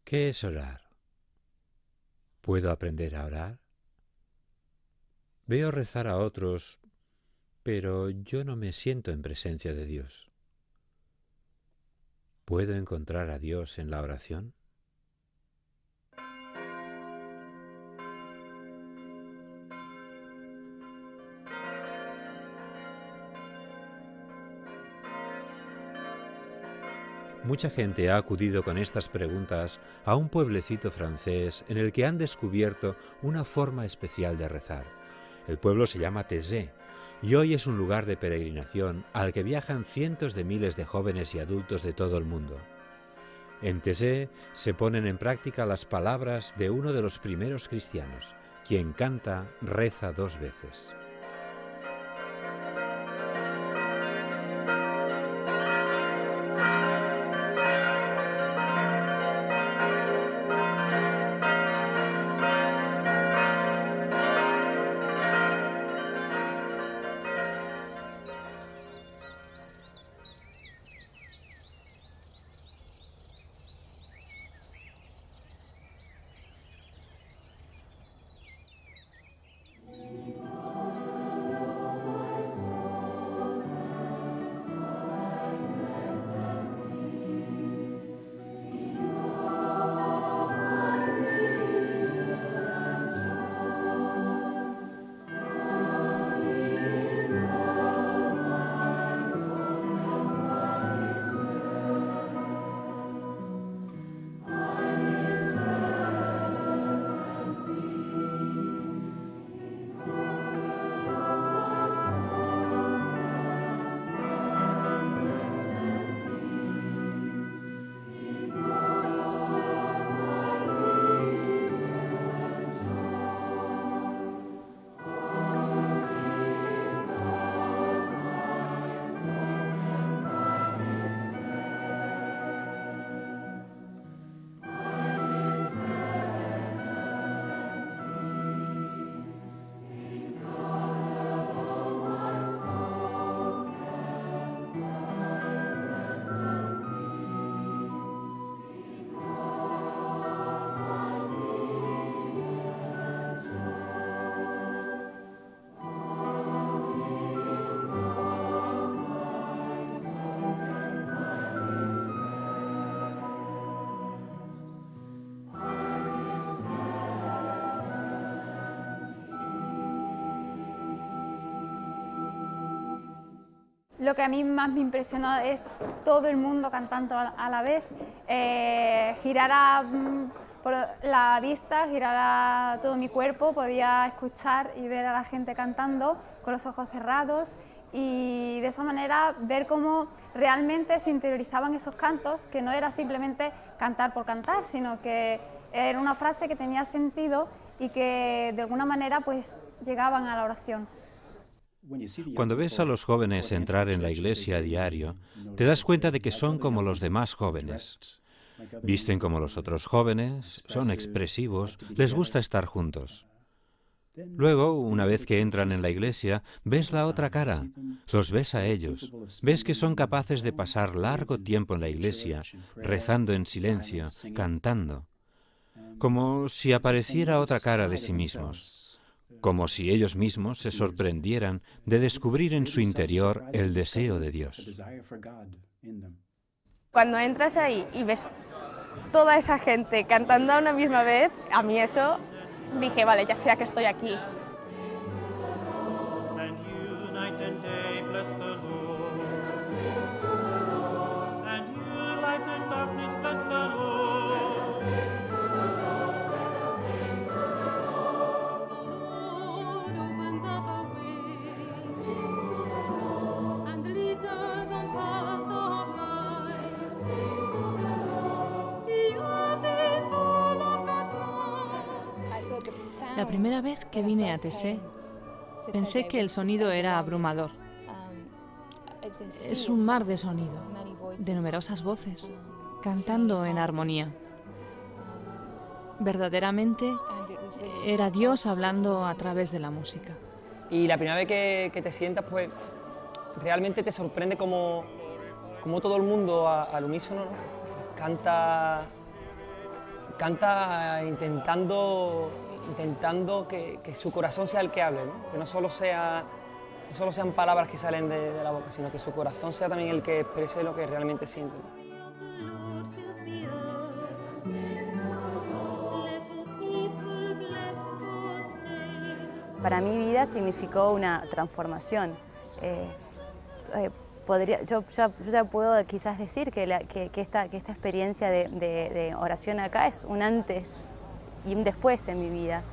¿Qué es orar? ¿Puedo aprender a orar? Veo rezar a otros, pero yo no me siento en presencia de Dios. ¿Puedo encontrar a Dios en la oración? Mucha gente ha acudido con estas preguntas a un pueblecito francés en el que han descubierto una forma especial de rezar. El pueblo se llama Taizé y hoy es un lugar de peregrinación al que viajan cientos de miles de jóvenes y adultos de todo el mundo. En Taizé se ponen en práctica las palabras de uno de los primeros cristianos: quien canta, reza 2 veces. Lo que a mí más me impresionó es todo el mundo cantando a la vez, girar por la vista, girar todo mi cuerpo, podía escuchar y ver a la gente cantando con los ojos cerrados y de esa manera ver cómo realmente se interiorizaban esos cantos, que no era simplemente cantar por cantar, sino que era una frase que tenía sentido y que de alguna manera pues llegaban a la oración. Cuando ves a los jóvenes entrar en la iglesia a diario, te das cuenta de que son como los demás jóvenes. Visten como los otros jóvenes, son expresivos, les gusta estar juntos. Luego, una vez que entran en la iglesia, ves la otra cara, los ves a ellos, ves que son capaces de pasar largo tiempo en la iglesia, rezando en silencio, cantando, como si apareciera otra cara de sí mismos. Como si ellos mismos se sorprendieran de descubrir en su interior el deseo de Dios. Cuando entras ahí y ves toda esa gente cantando a una misma vez, a mí eso, dije, vale, ya sea que estoy aquí. La primera vez que vine a Taizé, pensé que el sonido era abrumador. Es un mar de sonido, de numerosas voces, cantando en armonía. Verdaderamente era Dios hablando a través de la música. Y la primera vez que te sientas, pues realmente te sorprende como todo el mundo al unísono, ¿no? Pues canta canta intentando que su corazón sea el que hable, ¿no? Que no solo sean palabras que salen de la boca, sino que su corazón sea también el que exprese lo que realmente siente, ¿no? Para mi vida significó una transformación. Yo ya puedo quizás decir que esta experiencia de oración acá es un antes y un después en mi vida.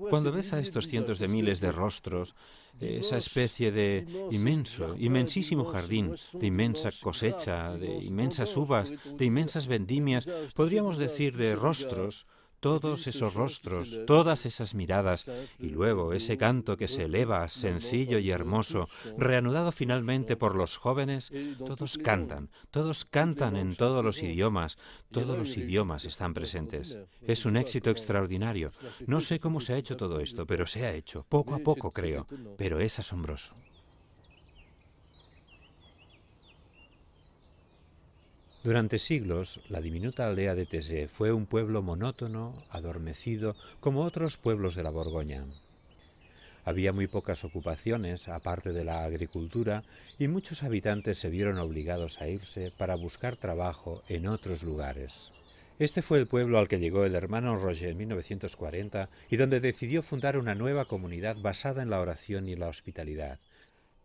Cuando ves a estos cientos de miles de rostros, esa especie de inmensísimo jardín, de inmensa cosecha, de inmensas uvas, de inmensas vendimias, podríamos decir de rostros, todos esos rostros, todas esas miradas, y luego ese canto que se eleva, sencillo y hermoso, reanudado finalmente por los jóvenes, todos cantan en todos los idiomas están presentes. Es un éxito extraordinario. No sé cómo se ha hecho todo esto, pero se ha hecho, poco a poco creo, pero es asombroso. Durante siglos, la diminuta aldea de Thésée fue un pueblo monótono, adormecido, como otros pueblos de la Borgoña. Había muy pocas ocupaciones, aparte de la agricultura, y muchos habitantes se vieron obligados a irse para buscar trabajo en otros lugares. Este fue el pueblo al que llegó el hermano Roger en 1940 y donde decidió fundar una nueva comunidad basada en la oración y la hospitalidad.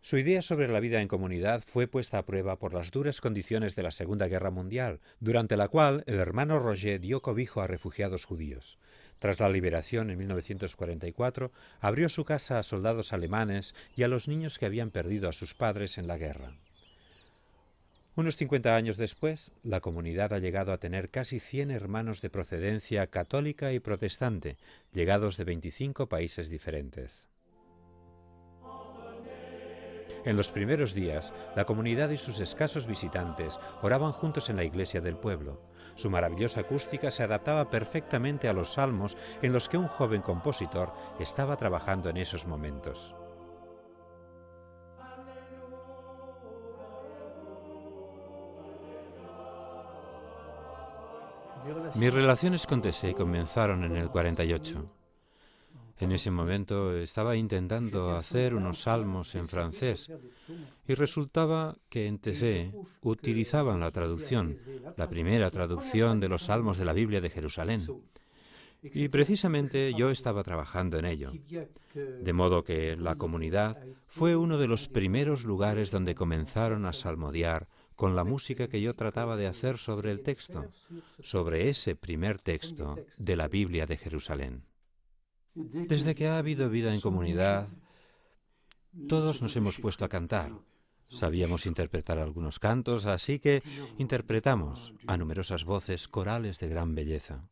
Su idea sobre la vida en comunidad fue puesta a prueba por las duras condiciones de la Segunda Guerra Mundial, durante la cual el hermano Roger dio cobijo a refugiados judíos. Tras la liberación en 1944, abrió su casa a soldados alemanes y a los niños que habían perdido a sus padres en la guerra. Unos 50 años después, la comunidad ha llegado a tener casi 100 hermanos de procedencia católica y protestante, llegados de 25 países diferentes. En los primeros días, la comunidad y sus escasos visitantes oraban juntos en la iglesia del pueblo. Su maravillosa acústica se adaptaba perfectamente a los salmos en los que un joven compositor estaba trabajando en esos momentos. Mis relaciones con Thésée comenzaron en el 48. En ese momento estaba intentando hacer unos salmos en francés y resultaba que en Thésée utilizaban la traducción, la primera traducción de los salmos de la Biblia de Jerusalén. Y precisamente yo estaba trabajando en ello. De modo que la comunidad fue uno de los primeros lugares donde comenzaron a salmodiar con la música que yo trataba de hacer sobre el texto, sobre ese primer texto de la Biblia de Jerusalén. Desde que ha habido vida en comunidad, todos nos hemos puesto a cantar. Sabíamos interpretar algunos cantos, así que interpretamos a numerosas voces corales de gran belleza.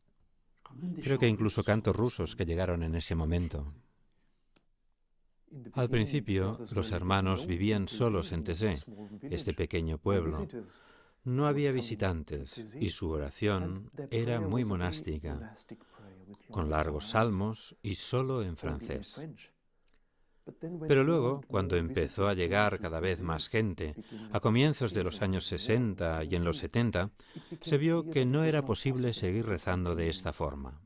Creo que incluso cantos rusos que llegaron en ese momento. Al principio, los hermanos vivían solos en Thésée, este pequeño pueblo. No había visitantes y su oración era muy monástica, con largos salmos y solo en francés. Pero luego, cuando empezó a llegar cada vez más gente, a comienzos de los años 60 y en los 70, se vio que no era posible seguir rezando de esta forma.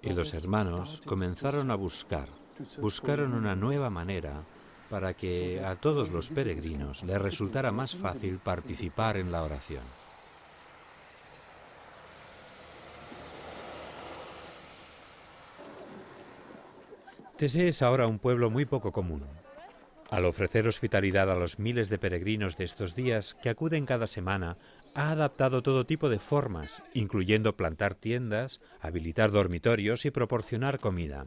Y los hermanos comenzaron a buscaron una nueva manera para que a todos los peregrinos les resultara más fácil participar en la oración. Thésée es ahora un pueblo muy poco común. Al ofrecer hospitalidad a los miles de peregrinos de estos días que acuden cada semana, ha adaptado todo tipo de formas, incluyendo plantar tiendas, habilitar dormitorios y proporcionar comida.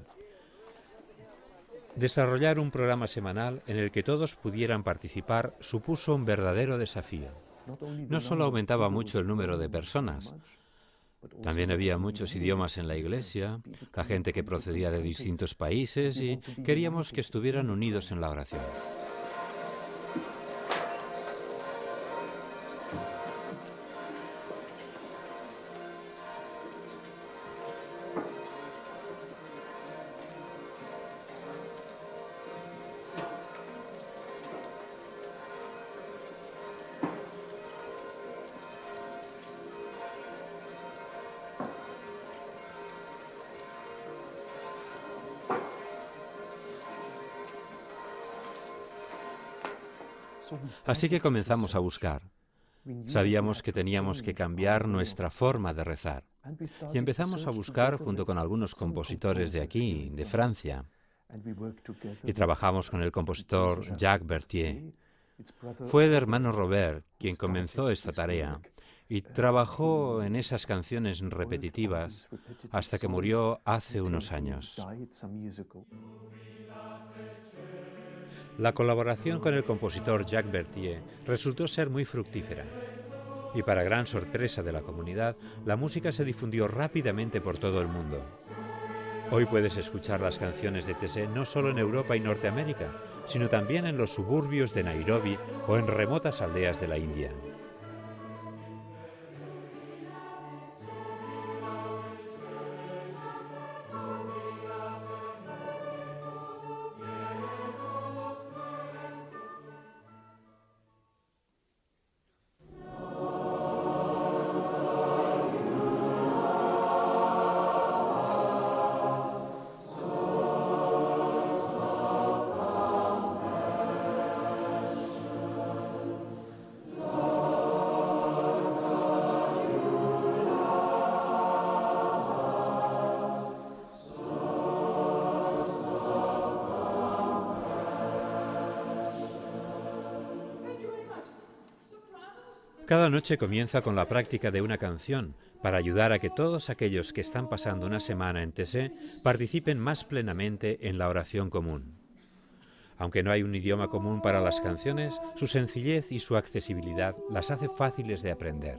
Desarrollar un programa semanal en el que todos pudieran participar supuso un verdadero desafío. No solo aumentaba mucho el número de personas, también había muchos idiomas en la iglesia, la gente que procedía de distintos países y queríamos que estuvieran unidos en la oración. Así que comenzamos a buscar. Sabíamos que teníamos que cambiar nuestra forma de rezar. Y empezamos a buscar junto con algunos compositores de aquí, de Francia. Y trabajamos con el compositor Jacques Berthier. Fue el hermano Robert quien comenzó esta tarea y trabajó en esas canciones repetitivas hasta que murió hace unos años. La colaboración con el compositor Jacques Berthier resultó ser muy fructífera. Y para gran sorpresa de la comunidad, la música se difundió rápidamente por todo el mundo. Hoy puedes escuchar las canciones de Tessé no solo en Europa y Norteamérica, sino también en los suburbios de Nairobi o en remotas aldeas de la India. Cada noche comienza con la práctica de una canción para ayudar a que todos aquellos que están pasando una semana en Tessé participen más plenamente en la oración común. Aunque no hay un idioma común para las canciones, su sencillez y su accesibilidad las hace fáciles de aprender.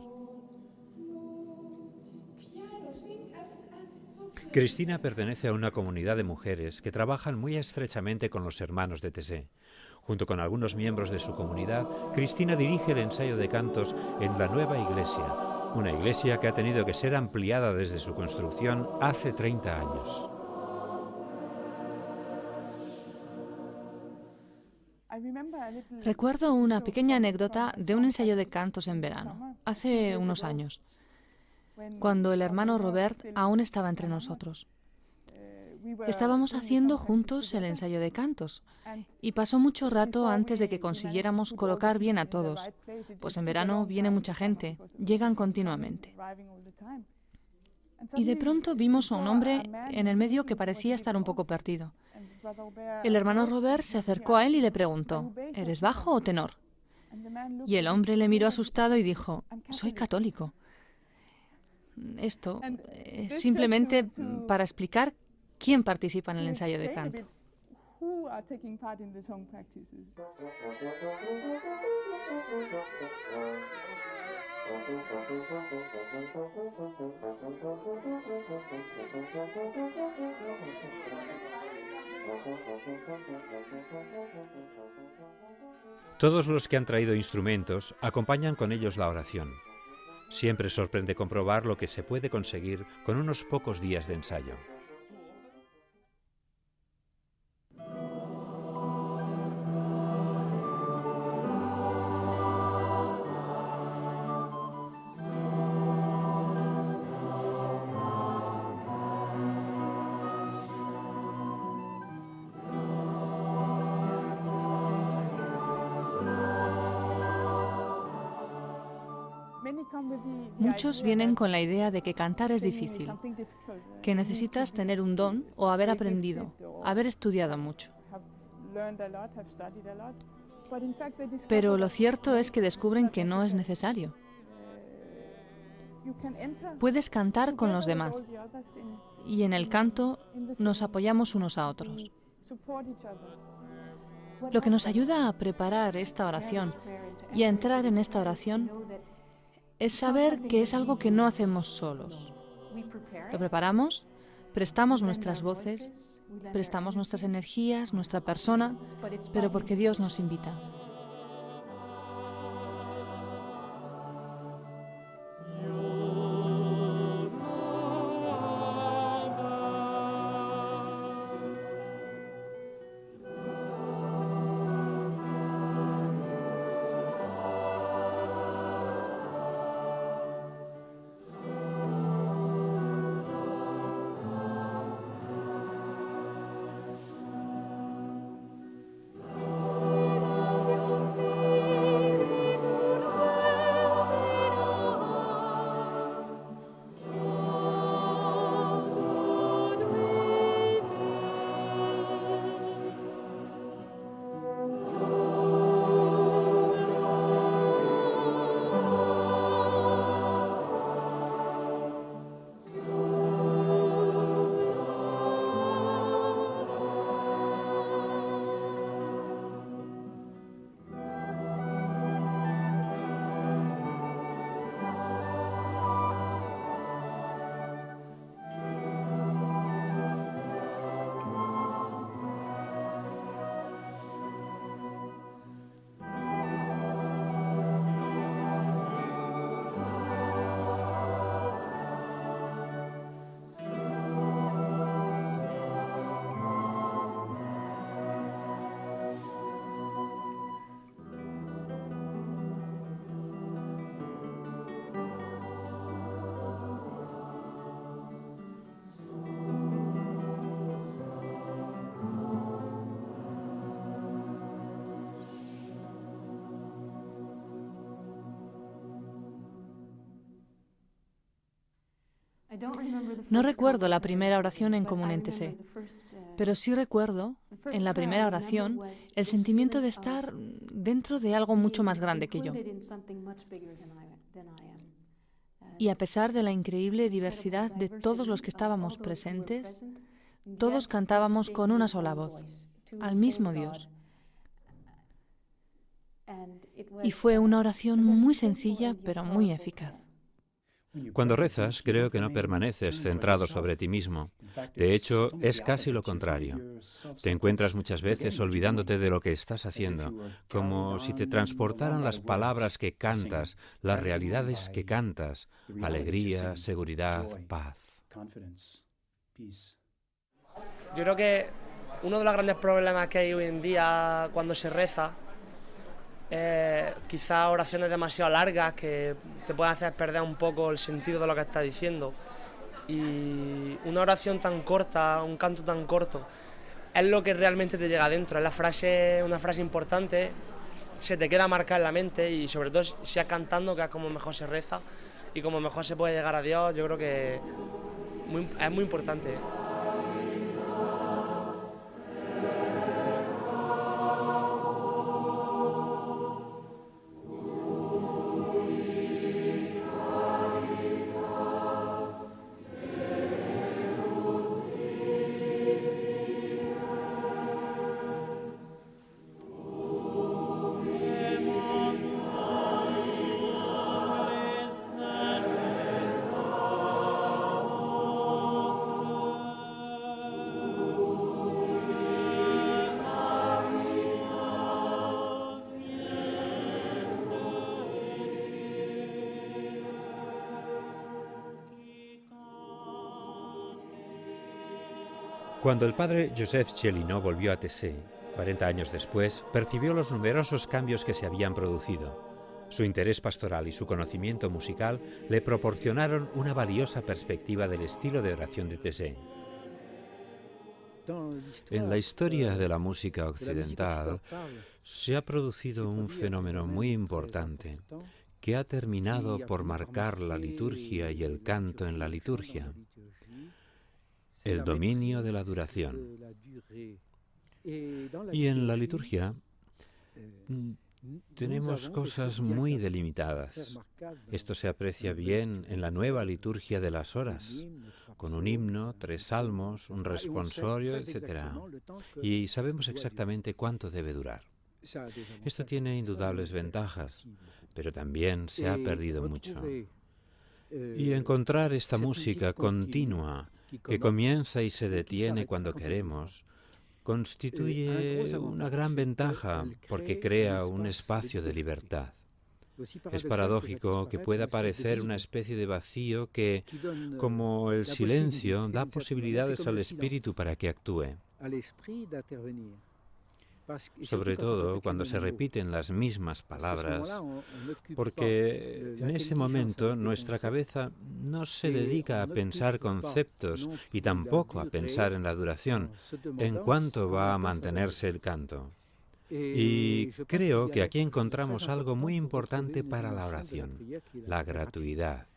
Cristina pertenece a una comunidad de mujeres que trabajan muy estrechamente con los hermanos de Tessé. Junto con algunos miembros de su comunidad, Cristina dirige el ensayo de cantos en la nueva iglesia, una iglesia que ha tenido que ser ampliada desde su construcción hace 30 años. Recuerdo una pequeña anécdota de un ensayo de cantos en verano, hace unos años, cuando el hermano Robert aún estaba entre nosotros. Estábamos haciendo juntos el ensayo de cantos y pasó mucho rato antes de que consiguiéramos colocar bien a todos, pues en verano viene mucha gente, llegan continuamente. Y de pronto vimos a un hombre en el medio que parecía estar un poco perdido. El hermano Robert se acercó a él y le preguntó, ¿eres bajo o tenor? Y el hombre le miró asustado y dijo, soy católico. Esto es simplemente para explicar quién participa en el ensayo de canto. Todos los que han traído instrumentos acompañan con ellos la oración. Siempre sorprende comprobar lo que se puede conseguir con unos pocos días de ensayo. Muchos vienen con la idea de que cantar es difícil, que necesitas tener un don o haber aprendido, haber estudiado mucho. Pero lo cierto es que descubren que no es necesario. Puedes cantar con los demás y en el canto nos apoyamos unos a otros. Lo que nos ayuda a preparar esta oración y a entrar en esta oración es saber que es algo que no hacemos solos. Lo preparamos, prestamos nuestras voces, prestamos nuestras energías, nuestra persona, pero porque Dios nos invita. No recuerdo la primera oración en Común NTC, pero sí recuerdo, en la primera oración, el sentimiento de estar dentro de algo mucho más grande que yo. Y a pesar de la increíble diversidad de todos los que estábamos presentes, todos cantábamos con una sola voz, al mismo Dios. Y fue una oración muy sencilla, pero muy eficaz. Cuando rezas, creo que no permaneces centrado sobre ti mismo. De hecho, es casi lo contrario. Te encuentras muchas veces olvidándote de lo que estás haciendo, como si te transportaran las palabras que cantas, las realidades que cantas, alegría, seguridad, paz. Yo creo que uno de los grandes problemas que hay hoy en día cuando se reza, quizás oraciones demasiado largas que te pueden hacer perder un poco el sentido de lo que estás diciendo. Y una oración tan corta, un canto tan corto, es lo que realmente te llega adentro. Es una frase importante, se te queda marcada en la mente y sobre todo si es cantando, que es como mejor se reza y como mejor se puede llegar a Dios. Yo creo que es muy importante. Cuando el padre Joseph Gélineau volvió a Taizé, 40 años después, percibió los numerosos cambios que se habían producido. Su interés pastoral y su conocimiento musical le proporcionaron una valiosa perspectiva del estilo de oración de Taizé. En la historia de la música occidental se ha producido un fenómeno muy importante que ha terminado por marcar la liturgia y el canto en la liturgia: el dominio de la duración. Y en la liturgia tenemos cosas muy delimitadas. Esto se aprecia bien en la nueva liturgia de las horas, con un himno, 3 salmos, un responsorio, etc. Y sabemos exactamente cuánto debe durar. Esto tiene indudables ventajas, pero también se ha perdido mucho. Y encontrar esta música continua, que comienza y se detiene cuando queremos, constituye una gran ventaja porque crea un espacio de libertad. Es paradójico que pueda parecer una especie de vacío que, como el silencio, da posibilidades al espíritu para que actúe. Sobre todo cuando se repiten las mismas palabras, porque en ese momento nuestra cabeza no se dedica a pensar conceptos y tampoco a pensar en la duración, en cuánto va a mantenerse el canto. Y creo que aquí encontramos algo muy importante para la oración: la gratuidad.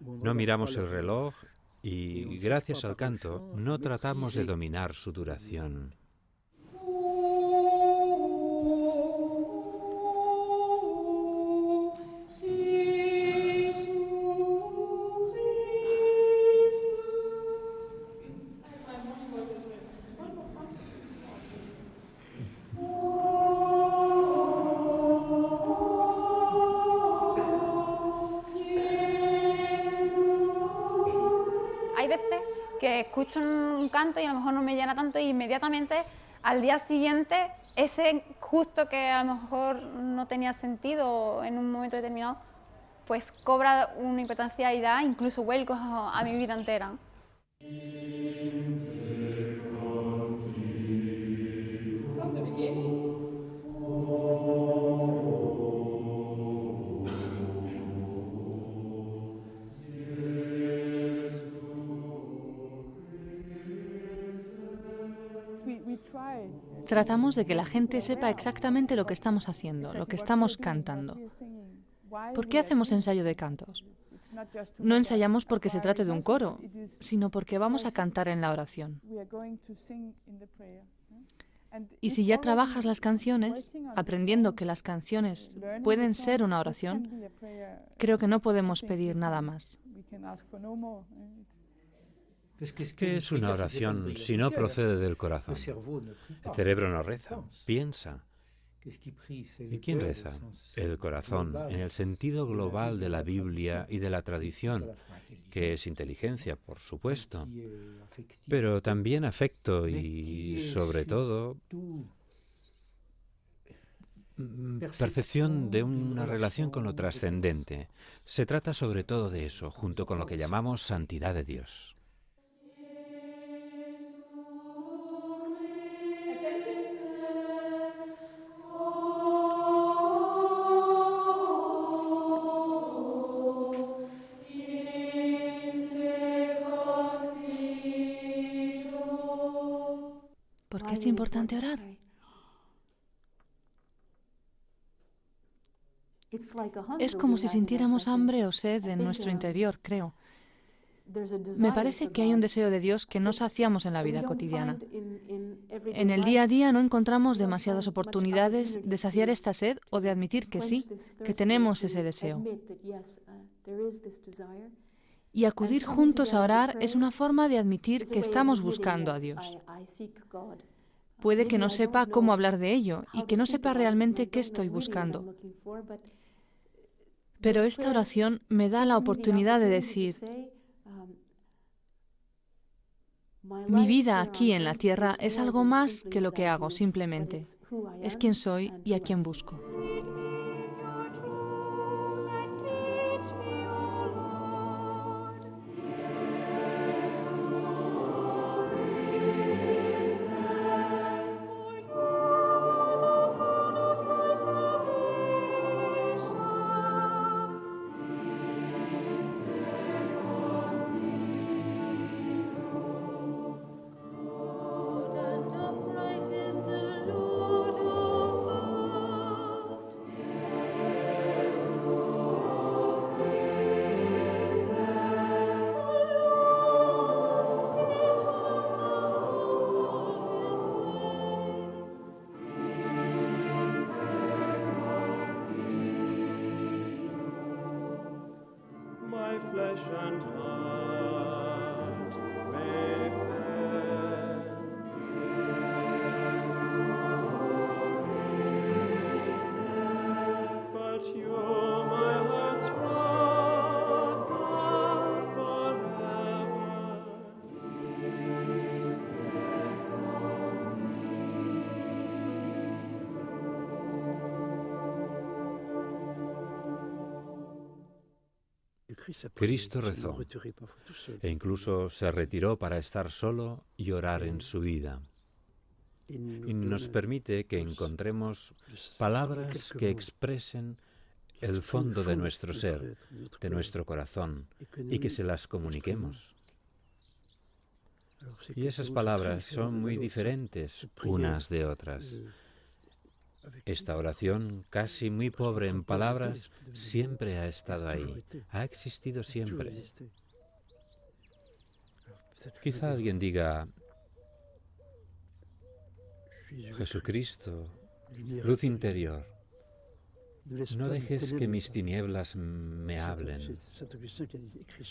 No miramos el reloj y, gracias al canto, no tratamos de dominar su duración. Hay veces que escucho un canto y a lo mejor no me llena tanto y inmediatamente al día siguiente ese justo que a lo mejor no tenía sentido en un momento determinado, pues cobra una importancia y da incluso vuelcos a mi vida entera. Tratamos de que la gente sepa exactamente lo que estamos haciendo, lo que estamos cantando. ¿Por qué hacemos ensayo de cantos? No ensayamos porque se trate de un coro, sino porque vamos a cantar en la oración. Y si ya trabajas las canciones, aprendiendo que las canciones pueden ser una oración, creo que no podemos pedir nada más. ¿Qué es una oración si no procede del corazón? El cerebro no reza, piensa. ¿Y quién reza? El corazón, en el sentido global de la Biblia y de la tradición, que es inteligencia, por supuesto, pero también afecto y, sobre todo, percepción de una relación con lo trascendente. Se trata sobre todo de eso, junto con lo que llamamos santidad de Dios. ¿Por qué es importante orar? Es como si sintiéramos hambre o sed en nuestro interior, creo. Me parece que hay un deseo de Dios que no saciamos en la vida cotidiana. En el día a día no encontramos demasiadas oportunidades de saciar esta sed o de admitir que sí, que tenemos ese deseo. Y acudir juntos a orar es una forma de admitir que estamos buscando a Dios. Puede que no sepa cómo hablar de ello y que no sepa realmente qué estoy buscando. Pero esta oración me da la oportunidad de decir: mi vida aquí en la tierra es algo más que lo que hago simplemente. Es quien soy y a quien busco. Cristo rezó e incluso se retiró para estar solo y orar en su vida. Y nos permite que encontremos palabras que expresen el fondo de nuestro ser, de nuestro corazón, y que se las comuniquemos. Y esas palabras son muy diferentes unas de otras. Esta oración, casi muy pobre en palabras, siempre ha estado ahí, ha existido siempre. Quizá alguien diga: Jesucristo, luz interior, no dejes que mis tinieblas me hablen.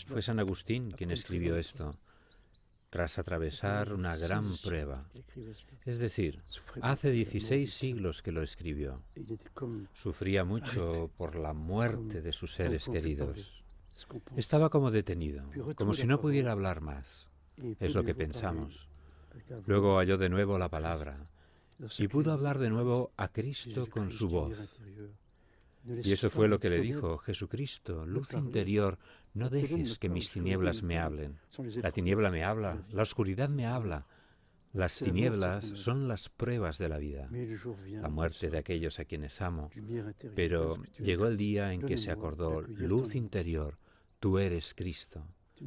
Fue San Agustín quien escribió esto, tras atravesar una gran prueba. Es decir, hace 16 siglos que lo escribió. Sufría mucho por la muerte de sus seres queridos. Estaba como detenido, como si no pudiera hablar más. Es lo que pensamos. Luego halló de nuevo la palabra y pudo hablar de nuevo a Cristo con su voz. Y eso fue lo que le dijo: Jesucristo, luz interior, no dejes que mis tinieblas me hablen. La tiniebla me habla, la oscuridad me habla. Las tinieblas son las pruebas de la vida, la muerte de aquellos a quienes amo. Pero llegó el día en que se acordó: luz interior, tú eres Cristo.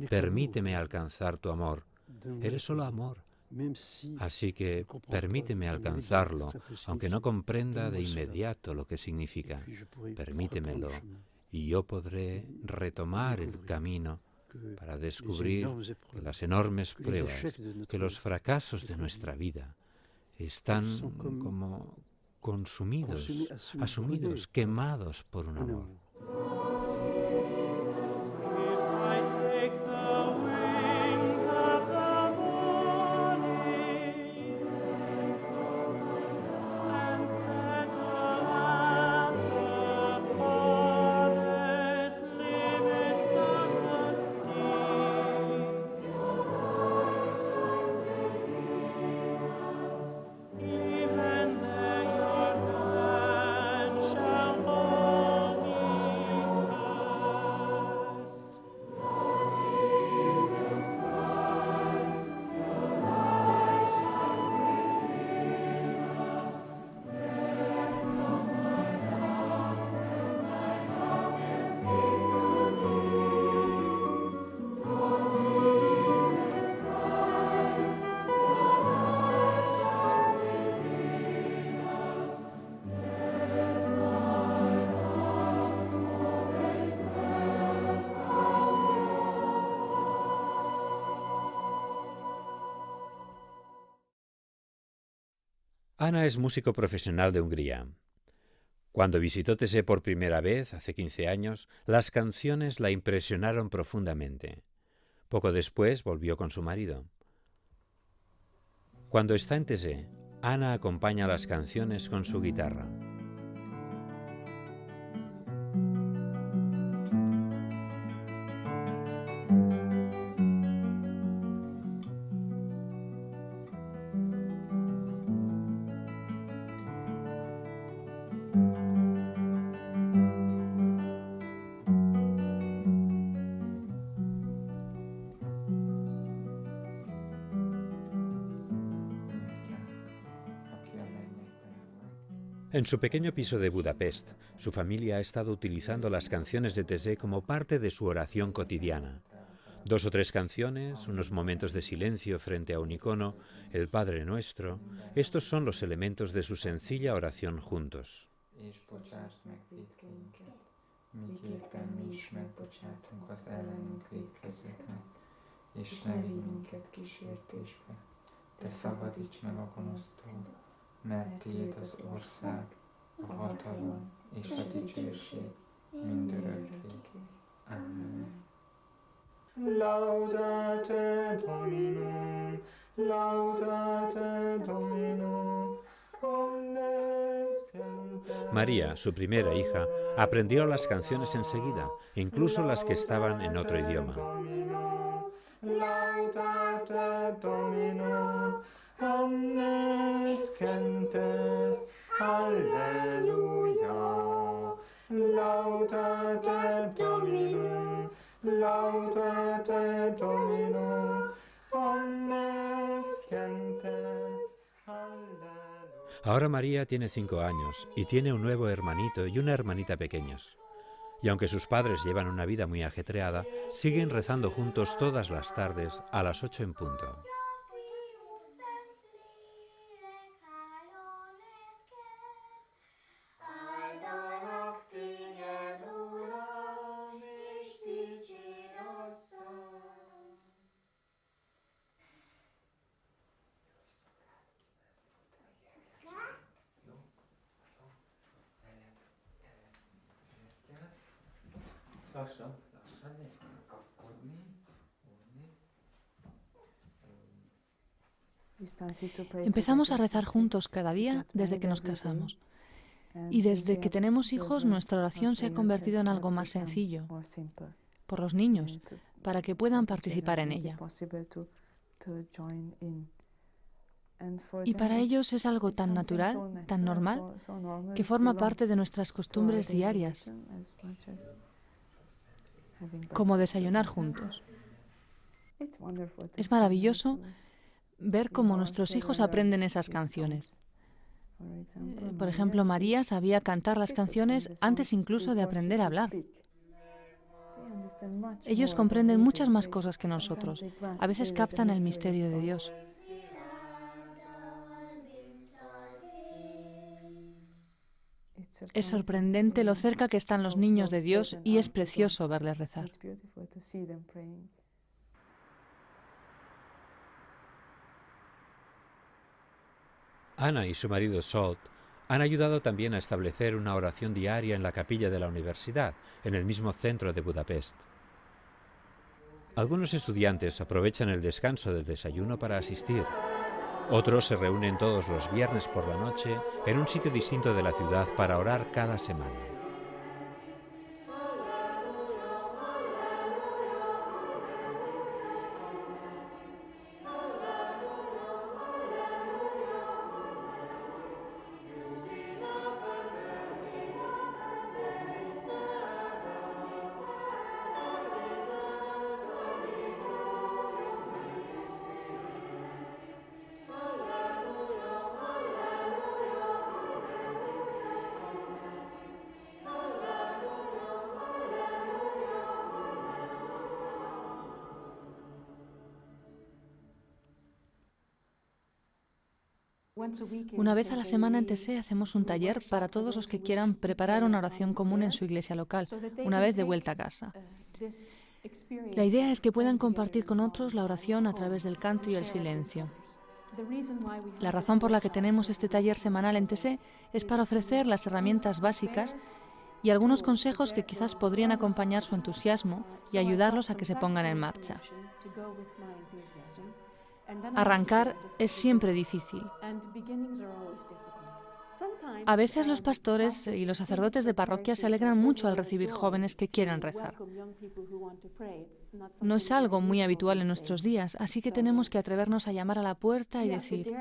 Permíteme alcanzar tu amor. Eres solo amor. Así que permíteme alcanzarlo, aunque no comprenda de inmediato lo que significa. Permítemelo y yo podré retomar el camino para descubrir que las enormes pruebas, que los fracasos de nuestra vida están como consumidos, asumidos, quemados por un amor. Ana es músico profesional de Hungría. Cuando visitó Tézé por primera vez, hace 15 años, las canciones la impresionaron profundamente. Poco después volvió con su marido. Cuando está en Tézé, Ana acompaña las canciones con su guitarra. En su pequeño piso de Budapest, su familia ha estado utilizando las canciones de Tézé como parte de su oración cotidiana. 2 o 3 canciones, unos momentos de silencio frente a un icono, el Padre Nuestro, estos son los elementos de su sencilla oración juntos. Mert tiéd az ország, a hatalom és a dicsőség mindörökké. Amen. Laudate Dominum, laudate Dominum, omnes gentes. María, su primera hija, aprendió las canciones enseguida, incluso las que estaban en otro idioma. Laudate Dominum, omnes gentes, Alleluia. Laudate Dominum, laudate Dominum, omnes gentes, Alleluia. Ahora María tiene 5 años y tiene un nuevo hermanito y una hermanita pequeños. Y aunque sus padres llevan una vida muy ajetreada, siguen rezando juntos todas las tardes a las 8 en punto. Empezamos a rezar juntos cada día desde que nos casamos. Y desde que tenemos hijos, nuestra oración se ha convertido en algo más sencillo, por los niños, para que puedan participar en ella. Y para ellos es algo tan natural, tan normal, que forma parte de nuestras costumbres diarias, como desayunar juntos. Es maravilloso ver cómo nuestros hijos aprenden esas canciones. Por ejemplo, María sabía cantar las canciones antes incluso de aprender a hablar. Ellos comprenden muchas más cosas que nosotros. A veces captan el misterio de Dios. Es sorprendente lo cerca que están los niños de Dios y es precioso verles rezar. Ana y su marido Salt han ayudado también a establecer una oración diaria en la capilla de la universidad, en el mismo centro de Budapest. Algunos estudiantes aprovechan el descanso del desayuno para asistir. Otros se reúnen todos los viernes por la noche en un sitio distinto de la ciudad para orar cada semana. Una vez a la semana en TSE hacemos un taller para todos los que quieran preparar una oración común en su iglesia local, una vez de vuelta a casa. La idea es que puedan compartir con otros la oración a través del canto y el silencio. La razón por la que tenemos este taller semanal en TSE es para ofrecer las herramientas básicas y algunos consejos que quizás podrían acompañar su entusiasmo y ayudarlos a que se pongan en marcha. Arrancar es siempre difícil. A veces los pastores y los sacerdotes de parroquia se alegran mucho al recibir jóvenes que quieran rezar. No es algo muy habitual en nuestros días, así que tenemos que atrevernos a llamar a la puerta y decir: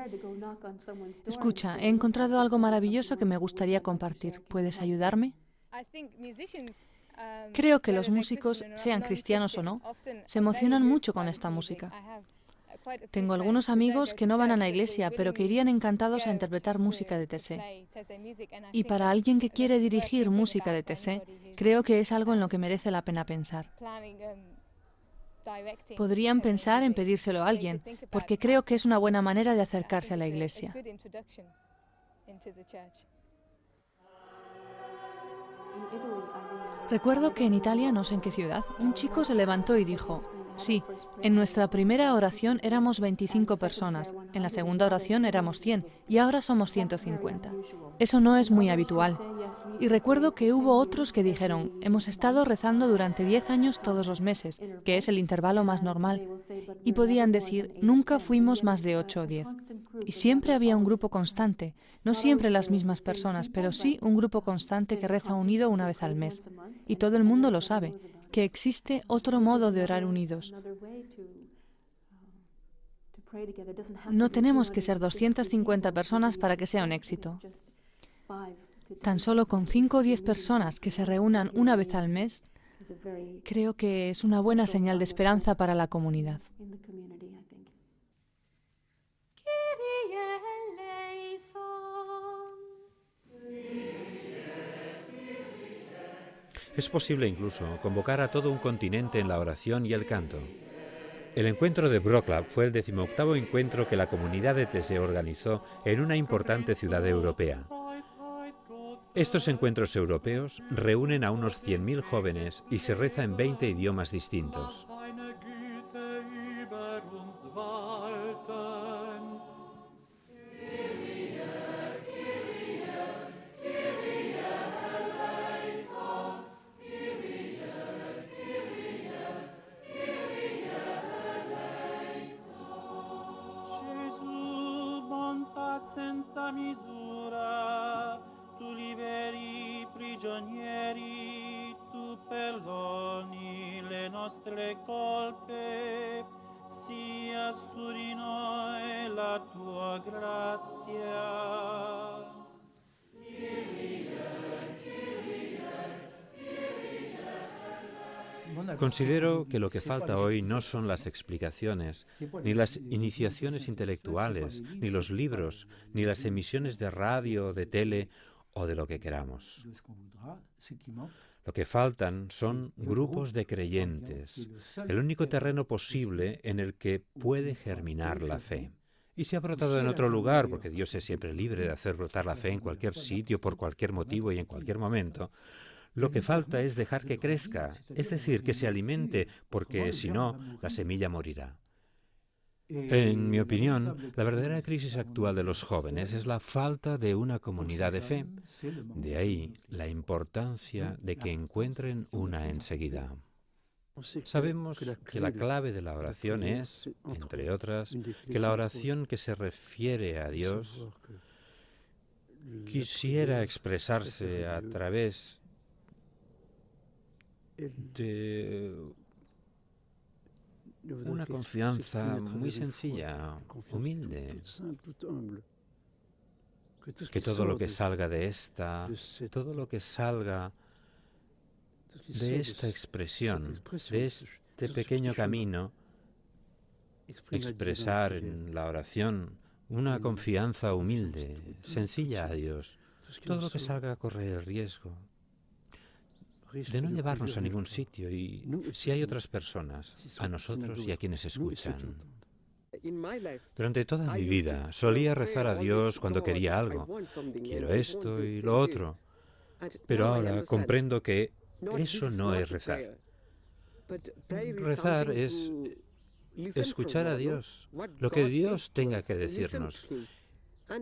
escucha, he encontrado algo maravilloso que me gustaría compartir. ¿Puedes ayudarme? Creo que los músicos, sean cristianos o no, se emocionan mucho con esta música. Tengo algunos amigos que no van a la iglesia, pero que irían encantados a interpretar música de TSE. Y para alguien que quiere dirigir música de TSE, creo que es algo en lo que merece la pena pensar. Podrían pensar en pedírselo a alguien, porque creo que es una buena manera de acercarse a la iglesia. Recuerdo que en Italia, no sé en qué ciudad, un chico se levantó y dijo: sí, en nuestra primera oración éramos 25 personas, en la segunda oración éramos 100 y ahora somos 150. Eso no es muy habitual. Y recuerdo que hubo otros que dijeron: hemos estado rezando durante 10 años todos los meses, que es el intervalo más normal. Y podían decir: nunca fuimos más de 8 o 10. Y siempre había un grupo constante, no siempre las mismas personas, pero sí un grupo constante que reza unido una vez al mes. Y todo el mundo lo sabe, que existe otro modo de orar unidos. No tenemos que ser 250 personas para que sea un éxito. Tan solo con 5 o 10 personas que se reúnan una vez al mes, creo que es una buena señal de esperanza para la comunidad. Es posible incluso convocar a todo un continente en la oración y el canto. El encuentro de Wrocław fue el 18º encuentro que la comunidad de TSE organizó en una importante ciudad europea. Estos encuentros europeos reúnen a unos 100.000 jóvenes y se reza en 20 idiomas distintos. Senza misura, tu liberi prigionieri, tu perdoni le nostre colpe, sia su di noi la tua grazia. Considero que lo que falta hoy no son las explicaciones, ni las iniciaciones intelectuales, ni los libros, ni las emisiones de radio, de tele o de lo que queramos. Lo que faltan son grupos de creyentes, el único terreno posible en el que puede germinar la fe. Y si ha brotado en otro lugar, porque Dios es siempre libre de hacer brotar la fe en cualquier sitio, por cualquier motivo y en cualquier momento, lo que falta es dejar que crezca, es decir, que se alimente, porque si no, la semilla morirá. En mi opinión, la verdadera crisis actual de los jóvenes es la falta de una comunidad de fe. De ahí la importancia de que encuentren una enseguida. Sabemos que la clave de la oración es, entre otras, que la oración que se refiere a Dios quisiera expresarse a través de una confianza muy sencilla, humilde. Que todo lo que salga de esta, todo lo que salga de esta expresión, de este pequeño camino, expresar en la oración una confianza humilde, sencilla a Dios. Todo lo que salga corre el riesgo de no llevarnos a ningún sitio y si hay otras personas, a nosotros y a quienes escuchan. Durante toda mi vida solía rezar a Dios cuando quería algo. Quiero esto y lo otro. Pero ahora comprendo que eso no es rezar. Rezar es escuchar a Dios, lo que Dios tenga que decirnos,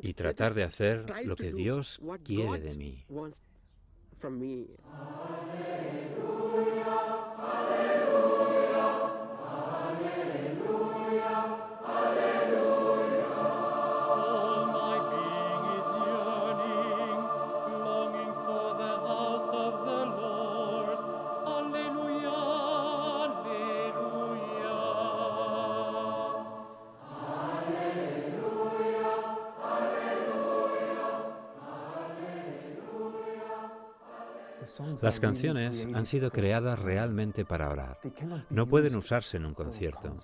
y tratar de hacer lo que Dios quiere de mí. Las canciones han sido creadas realmente para orar. No pueden usarse en un concierto.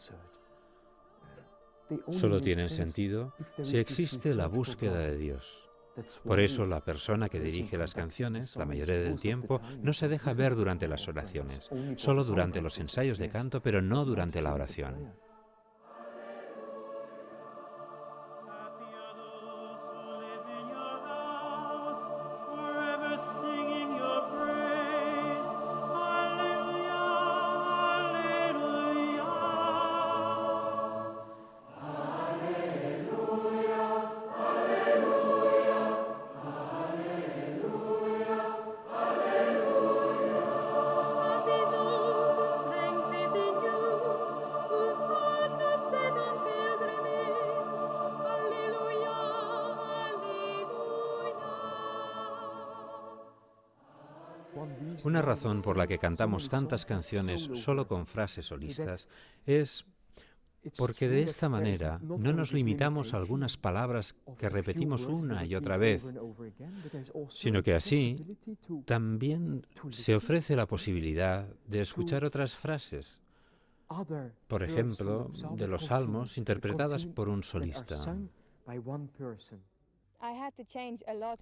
Solo tienen sentido si existe la búsqueda de Dios. Por eso la persona que dirige las canciones, la mayoría del tiempo, no se deja ver durante las oraciones, solo durante los ensayos de canto, pero no durante la oración. Una razón por la que cantamos tantas canciones solo con frases solistas es porque de esta manera no nos limitamos a algunas palabras que repetimos una y otra vez, sino que así también se ofrece la posibilidad de escuchar otras frases, por ejemplo, de los salmos interpretadas por un solista.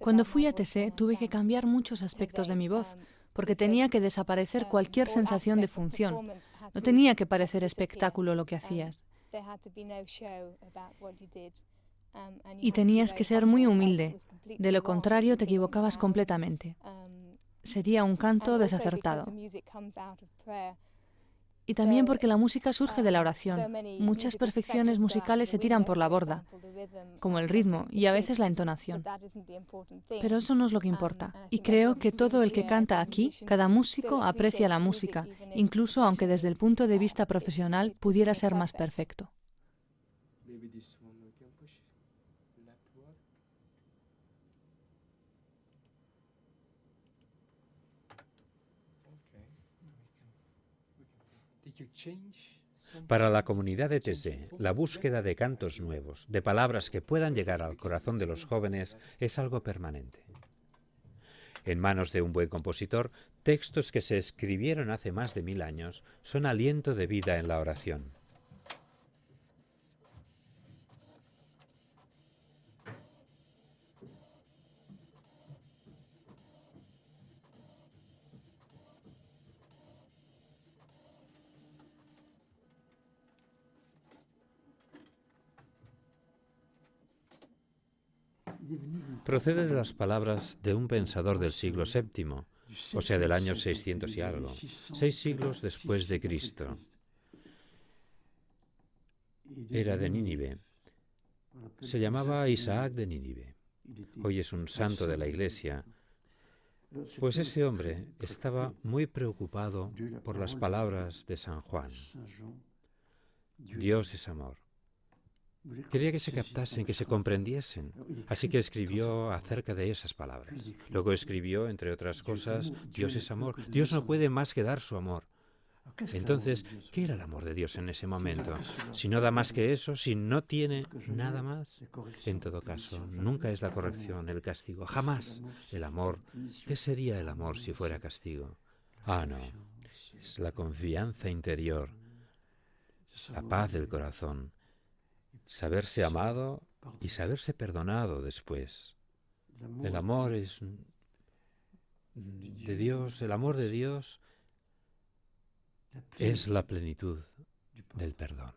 Cuando fui a TC tuve que cambiar muchos aspectos de mi voz, porque tenía que desaparecer cualquier sensación de función. No tenía que parecer espectáculo lo que hacías. Y tenías que ser muy humilde, de lo contrario te equivocabas completamente. Sería un canto desacertado. Y también porque la música surge de la oración. Muchas perfecciones musicales se tiran por la borda, como el ritmo y a veces la entonación. Pero eso no es lo que importa. Y creo que todo el que canta aquí, cada músico aprecia la música, incluso aunque desde el punto de vista profesional pudiera ser más perfecto. Para la comunidad de TC, la búsqueda de cantos nuevos, de palabras que puedan llegar al corazón de los jóvenes, es algo permanente. En manos de un buen compositor, textos que se escribieron hace más de 1000 años son aliento de vida en la oración. Procede de las palabras de un pensador del siglo VII, o sea, del año 600 y algo, 6 siglos después de Cristo. Era de Nínive. Se llamaba Isaac de Nínive. Hoy es un santo de la Iglesia. Pues ese hombre estaba muy preocupado por las palabras de San Juan. Dios es amor. Quería que se captasen, que se comprendiesen. Así que escribió acerca de esas palabras. Luego escribió, entre otras cosas, Dios es amor. Dios no puede más que dar su amor. Entonces, ¿qué era el amor de Dios en ese momento? Si no da más que eso, si no tiene nada más, en todo caso, nunca es la corrección, el castigo, jamás el amor. ¿Qué sería el amor si fuera castigo? Ah, no, es la confianza interior, la paz del corazón, saberse amado y saberse perdonado después. El amor es de Dios, el amor de Dios es la plenitud del perdón.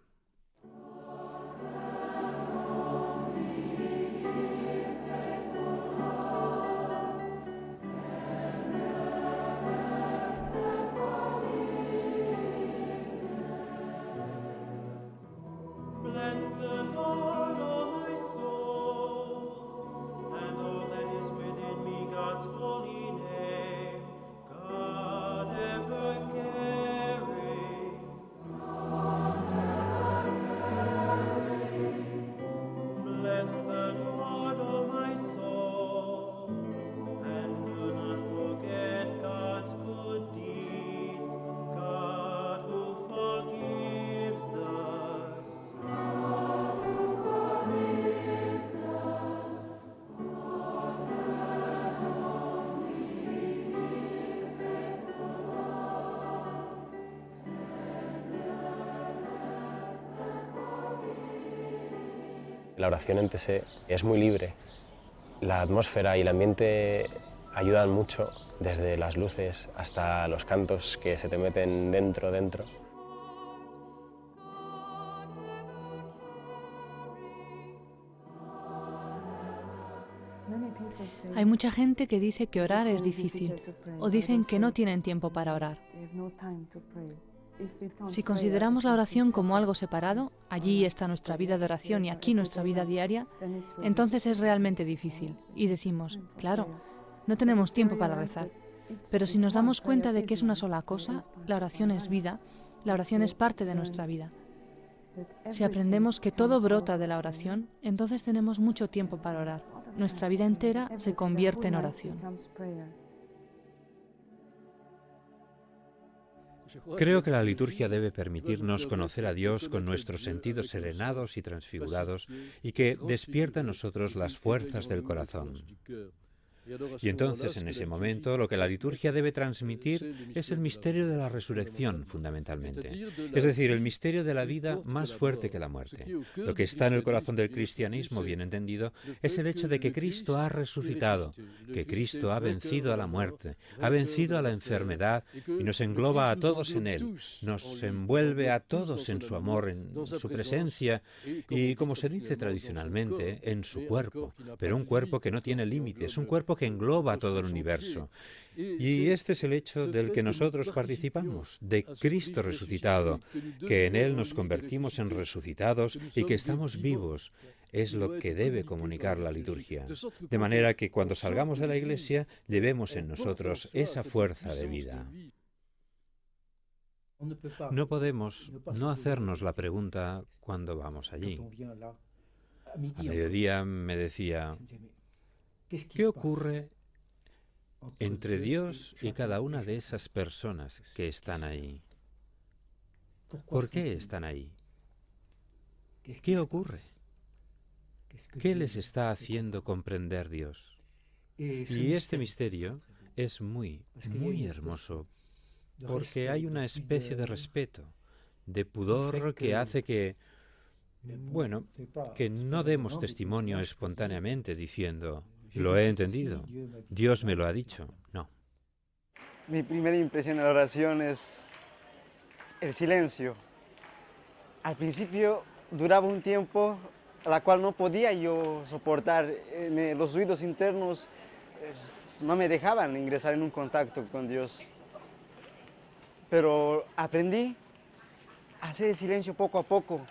Bless the Lord, O my soul, and all that is within me, God's holy name. God ever caring. Bless the Lord, O my soul, and do not forget God's good deeds, God who forgives us. La oración en TSE es muy libre. La atmósfera y el ambiente ayudan mucho, desde las luces hasta los cantos que se te meten dentro. Hay mucha gente que dice que orar es difícil, o dicen que no tienen tiempo para orar. Si consideramos la oración como algo separado, allí está nuestra vida de oración y aquí nuestra vida diaria, entonces es realmente difícil. Y decimos, claro, no tenemos tiempo para rezar. Pero si nos damos cuenta de que es una sola cosa, la oración es vida, la oración es parte de nuestra vida. Si aprendemos que todo brota de la oración, entonces tenemos mucho tiempo para orar. Nuestra vida entera se convierte en oración. Creo que la liturgia debe permitirnos conocer a Dios con nuestros sentidos serenados y transfigurados y que despierta en nosotros las fuerzas del corazón. Y entonces, en ese momento, lo que la liturgia debe transmitir es el misterio de la resurrección, fundamentalmente. Es decir, el misterio de la vida más fuerte que la muerte. Lo que está en el corazón del cristianismo, bien entendido, es el hecho de que Cristo ha resucitado, que Cristo ha vencido a la muerte, ha vencido a la enfermedad y nos engloba a todos en Él, nos envuelve a todos en su amor, en su presencia y, como se dice tradicionalmente, en su cuerpo, pero un cuerpo que no tiene límites, un cuerpo que engloba todo el universo. Y este es el hecho del que nosotros participamos, de Cristo resucitado, que en Él nos convertimos en resucitados y que estamos vivos. Es lo que debe comunicar la liturgia. De manera que cuando salgamos de la Iglesia, llevemos en nosotros esa fuerza de vida. No podemos no hacernos la pregunta cuando vamos allí. A mediodía me decía, ¿qué ocurre entre Dios y cada una de esas personas que están ahí? ¿Por qué están ahí? ¿Qué ocurre? ¿Qué les está haciendo comprender Dios? Y este misterio es muy hermoso, porque hay una especie de respeto, de pudor que hace que no demos testimonio espontáneamente diciendo, lo he entendido, Dios me lo ha dicho. No. Mi primera impresión de la oración es el silencio. Al principio duraba un tiempo la cual no podía yo soportar. Los ruidos internos no me dejaban ingresar en un contacto con Dios. Pero aprendí a hacer el silencio poco a poco.